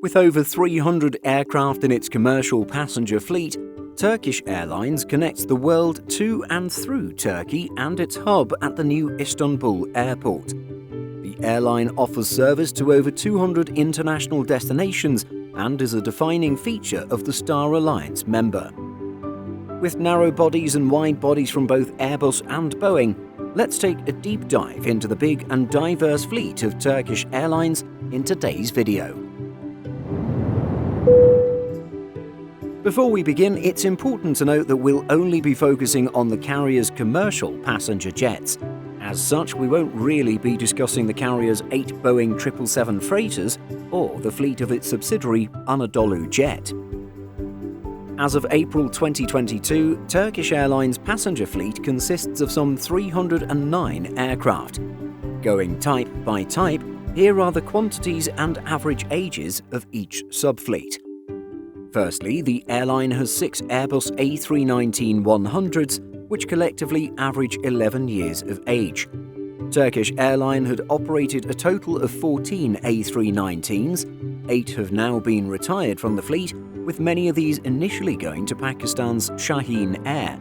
With over 300 aircraft in its commercial passenger fleet, Turkish Airlines connects the world to and through Turkey and its hub at the new Istanbul airport. The airline offers service to over 200 international destinations and is a defining feature of the Star Alliance member. With narrow bodies and wide bodies from both Airbus and Boeing, let's take a deep dive into the big and diverse fleet of Turkish Airlines in today's video. Before we begin, it's important to note that we'll only be focusing on the carrier's commercial passenger jets. As such, we won't really be discussing the carrier's 8 Boeing 777 freighters or the fleet of its subsidiary Anadolu Jet. As of April 2022, Turkish Airlines' passenger fleet consists of some 309 aircraft. Going type by type, here are the quantities and average ages of each subfleet. Firstly, the airline has 6 Airbus A319-100s, which collectively average 11 years of age. Turkish Airlines had operated a total of 14 A319s. 8 have now been retired from the fleet, with many of these initially going to Pakistan's Shaheen Air.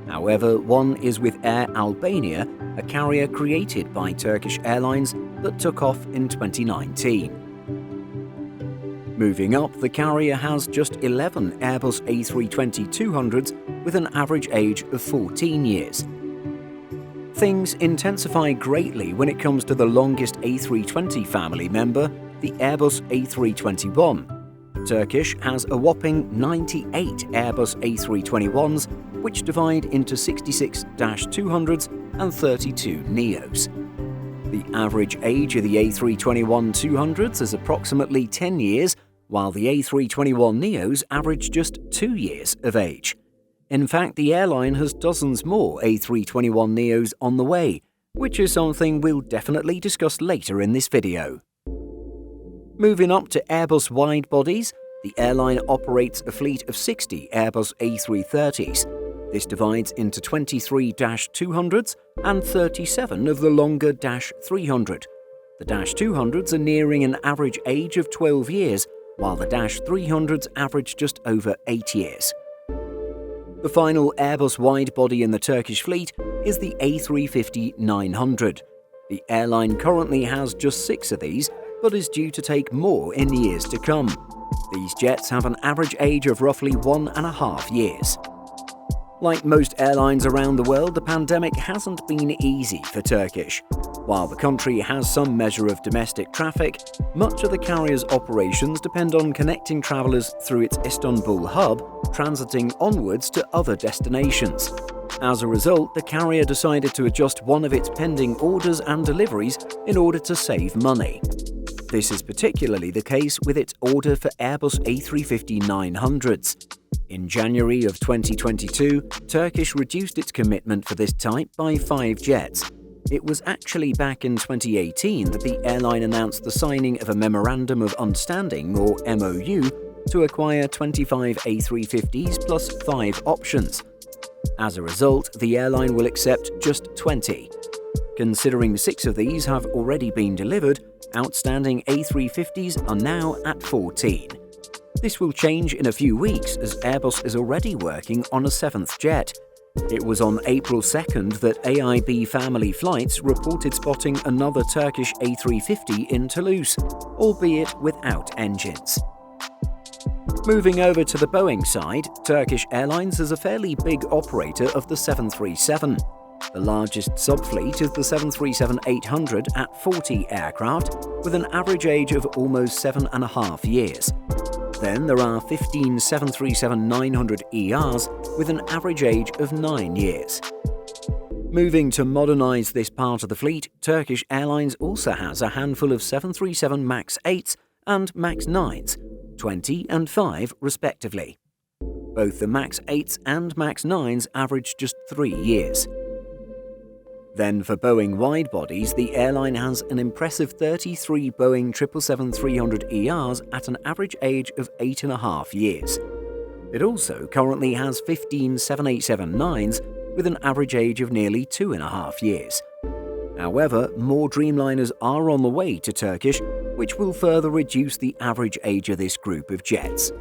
However, one is with Air Albania, a carrier created by Turkish Airlines that took off in 2019. Moving up, the carrier has just 11 Airbus A320-200s with an average age of 14 years. Things intensify greatly when it comes to the longest A320 family member, the Airbus A321. Turkish has a whopping 98 Airbus A321s, which divide into 66-200s and 32 NEOs. The average age of the A321-200s is approximately 10 years, while the A321neos average just 2 years of age. In fact, the airline has dozens more A321neos on the way, which is something we'll definitely discuss later in this video. Moving up to Airbus wide-bodies, the airline operates a fleet of 60 Airbus A330s. This divides into 23-200s and 37 of the longer -300. The -200s are nearing an average age of 12 years, while the -300s average just over 8 years. The final Airbus wide-body in the Turkish fleet is the A350-900. The airline currently has just 6 of these, but is due to take more in years to come. These jets have an average age of roughly 1.5 years. Like most airlines around the world, the pandemic hasn't been easy for Turkish. While the country has some measure of domestic traffic, much of the carrier's operations depend on connecting travellers through its Istanbul hub, transiting onwards to other destinations. As a result, the carrier decided to adjust one of its pending orders and deliveries in order to save money. This is particularly the case with its order for Airbus A350-900s. In January of 2022, Turkish reduced its commitment for this type by 5 jets. It was actually back in 2018 that the airline announced the signing of a Memorandum of Understanding, or MOU, to acquire 25 A350s plus 5 options. As a result, the airline will accept just 20. Considering 6 of these have already been delivered, outstanding A350s are now at 14. This will change in a few weeks as Airbus is already working on a 7th jet. It was on April 2nd that AIB Family Flights reported spotting another Turkish A350 in Toulouse, albeit without engines. Moving over to the Boeing side, Turkish Airlines is a fairly big operator of the 737. The largest subfleet is the 737-800 at 40 aircraft, with an average age of almost 7.5 years. Then there are 15 737-900ERs with an average age of 9 years. Moving to modernise this part of the fleet, Turkish Airlines also has a handful of 737 MAX 8s and MAX 9s, 20 and 5 respectively. Both the MAX 8s and MAX 9s average just 3 years. Then for Boeing wide-bodies, the airline has an impressive 33 Boeing 777-300ERs at an average age of 8.5 years. It also currently has 15 787-9s with an average age of nearly 2.5 years. However, more Dreamliners are on the way to Turkish, which will further reduce the average age of this group of jets.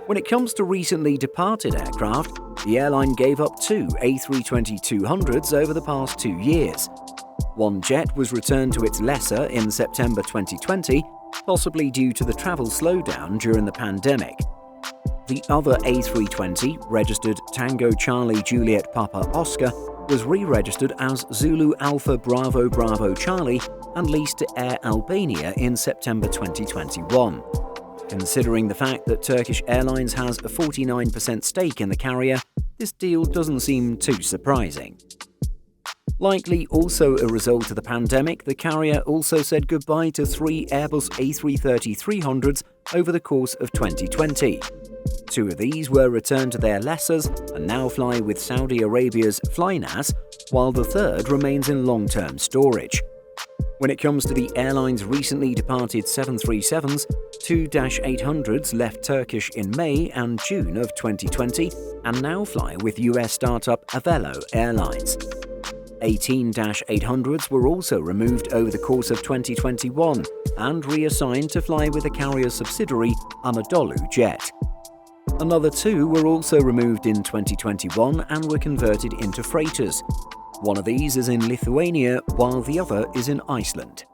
When it comes to recently departed aircraft, the airline gave up 2 A320-200s over the past 2 years. One jet was returned to its lessor in September 2020, possibly due to the travel slowdown during the pandemic. The other A320, registered Tango Charlie Juliet Papa Oscar, was re-registered as Zulu Alpha Bravo Bravo Charlie and leased to Air Albania in September 2021. Considering the fact that Turkish Airlines has a 49% stake in the carrier, this deal doesn't seem too surprising. Likely also a result of the pandemic, the carrier also said goodbye to 3 Airbus A330-300s over the course of 2020. 2 of these were returned to their lessors and now fly with Saudi Arabia's Flynas, while the third remains in long-term storage. When it comes to the airline's recently departed 737s, 2 -800s left Turkish in May and June of 2020 and now fly with US startup Avelo Airlines. 18 -800s were also removed over the course of 2021 and reassigned to fly with the carrier's subsidiary Anadolu Jet. Another 2 were also removed in 2021 and were converted into freighters. One of these is in Lithuania, while the other is in Iceland.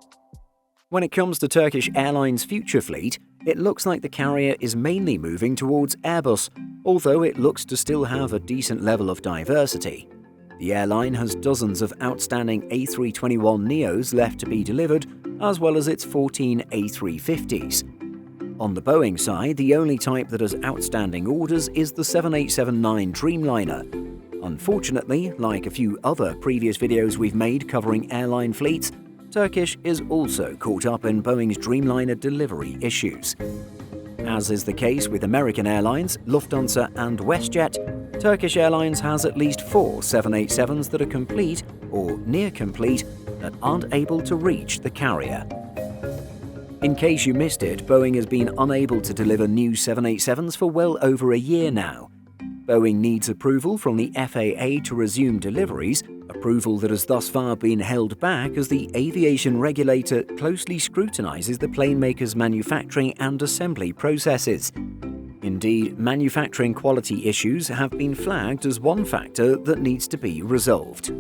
When it comes to Turkish Airlines' future fleet, it looks like the carrier is mainly moving towards Airbus, although it looks to still have a decent level of diversity. The airline has dozens of outstanding A321neos left to be delivered, as well as its 14 A350s. On the Boeing side, the only type that has outstanding orders is the 787-9 Dreamliner. Unfortunately, like a few other previous videos we've made covering airline fleets, Turkish is also caught up in Boeing's Dreamliner delivery issues. As is the case with American Airlines, Lufthansa and WestJet, Turkish Airlines has at least 4 787s that are complete or near complete that aren't able to reach the carrier. In case you missed it, Boeing has been unable to deliver new 787s for well over a year now. Boeing needs approval from the FAA to resume deliveries, approval that has thus far been held back as the aviation regulator closely scrutinizes the plane maker's manufacturing and assembly processes. Indeed, manufacturing quality issues have been flagged as one factor that needs to be resolved.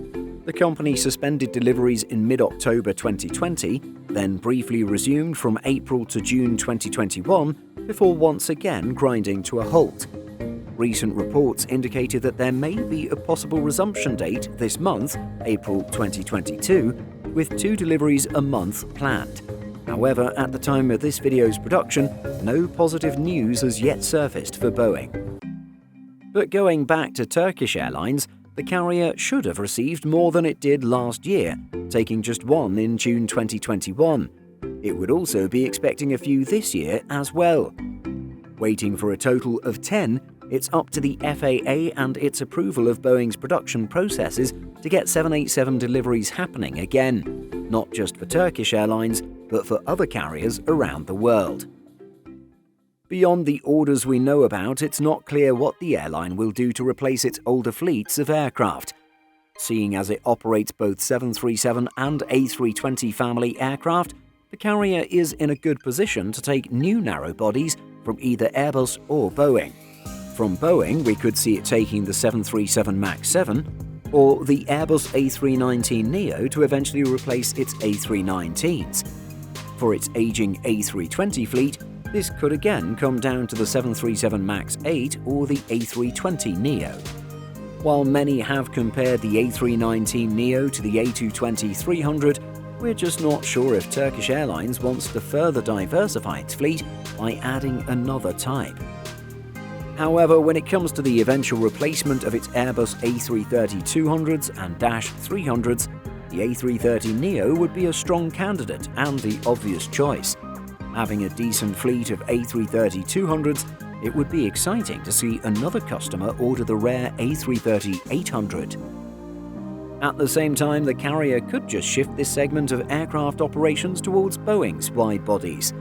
The company suspended deliveries in mid-October 2020, then briefly resumed from April to June 2021, before once again grinding to a halt. Recent reports indicated that there may be a possible resumption date this month, April 2022, with 2 deliveries a month planned. However, at the time of this video's production, no positive news has yet surfaced for Boeing. But going back to Turkish Airlines, the carrier should have received more than it did last year, taking just 1 in June 2021. It would also be expecting a few this year as well. Waiting for a total of 10, it's up to the FAA and its approval of Boeing's production processes to get 787 deliveries happening again, not just for Turkish Airlines, but for other carriers around the world. Beyond the orders we know about, it's not clear what the airline will do to replace its older fleets of aircraft. Seeing as it operates both 737 and A320 family aircraft, the carrier is in a good position to take new narrow bodies from either Airbus or Boeing. From Boeing, we could see it taking the 737 MAX 7 or the Airbus A319neo to eventually replace its A319s. For its aging A320 fleet, this could again come down to the 737 MAX 8 or the A320neo. While many have compared the A319neo to the A220-300, we're just not sure if Turkish Airlines wants to further diversify its fleet by adding another type. However, when it comes to the eventual replacement of its Airbus A330-200s and -300s, the A330neo would be a strong candidate and the obvious choice. Having a decent fleet of A330-200s, it would be exciting to see another customer order the rare A330-800. At the same time, the carrier could just shift this segment of aircraft operations towards Boeing's wide bodies.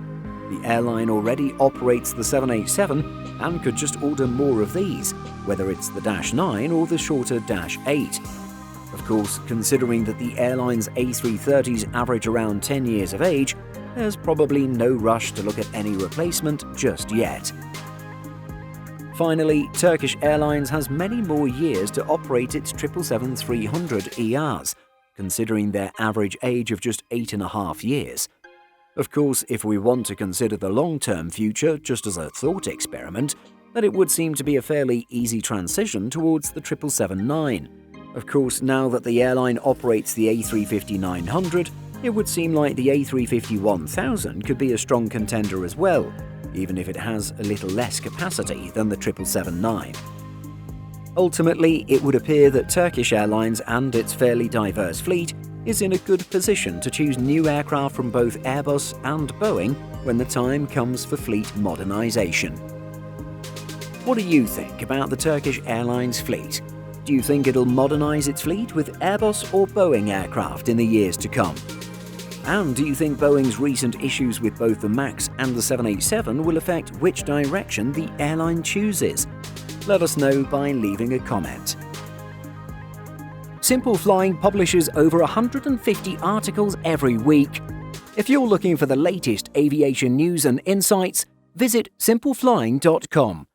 The airline already operates the 787 and could just order more of these, whether it's the -9 or the shorter -8. Of course, considering that the airline's A330s average around 10 years of age, there's probably no rush to look at any replacement just yet. Finally, Turkish Airlines has many more years to operate its 777-300ERs, considering their average age of just 8.5 years. Of course, if we want to consider the long-term future just as a thought experiment, then it would seem to be a fairly easy transition towards the 777-9. Of course, now that the airline operates the A350-900, it would seem like the A350-1000 could be a strong contender as well, even if it has a little less capacity than the 777-9. Ultimately, it would appear that Turkish Airlines and its fairly diverse fleet is in a good position to choose new aircraft from both Airbus and Boeing when the time comes for fleet modernization. What do you think about the Turkish Airlines fleet? Do you think it'll modernize its fleet with Airbus or Boeing aircraft in the years to come? And do you think Boeing's recent issues with both the MAX and the 787 will affect which direction the airline chooses? Let us know by leaving a comment. Simple Flying publishes over 150 articles every week. If you're looking for the latest aviation news and insights, visit simpleflying.com.